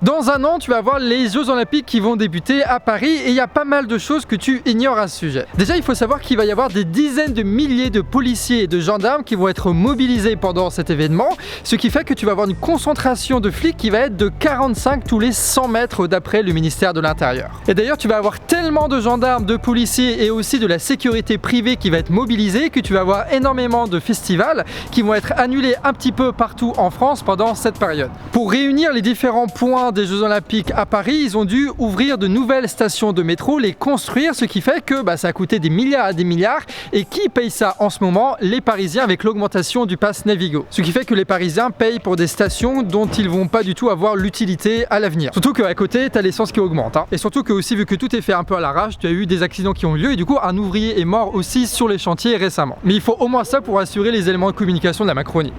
Dans un an, tu vas voir les Jeux Olympiques qui vont débuter à Paris et il y a pas mal de choses que tu ignores à ce sujet. Déjà, il faut savoir qu'il va y avoir des dizaines de milliers de policiers et de gendarmes qui vont être mobilisés pendant cet événement, ce qui fait que tu vas avoir une concentration de flics qui va être de 45 tous les 100 mètres d'après le ministère de l'Intérieur. Et d'ailleurs, tu vas avoir tellement de gendarmes, de policiers et aussi de la sécurité privée qui va être mobilisée que tu vas avoir énormément de festivals qui vont être annulés un petit peu partout en France pendant cette période. Pour réunir les différents points des Jeux Olympiques à Paris, ils ont dû ouvrir de nouvelles stations de métro, les construire, ce qui fait que ça a coûté des milliards et des milliards. Et qui paye ça en ce moment? Les Parisiens, avec l'augmentation du pass Navigo. Ce qui fait que les Parisiens payent pour des stations dont ils vont pas du tout avoir l'utilité à l'avenir. Surtout qu'à côté, tu as l'essence qui augmente. Et surtout que aussi, vu que tout est fait un peu à l'arrache, tu as eu des accidents qui ont eu lieu et du coup, un ouvrier est mort aussi sur les chantiers récemment. Mais il faut au moins ça pour assurer les éléments de communication de la Macronie.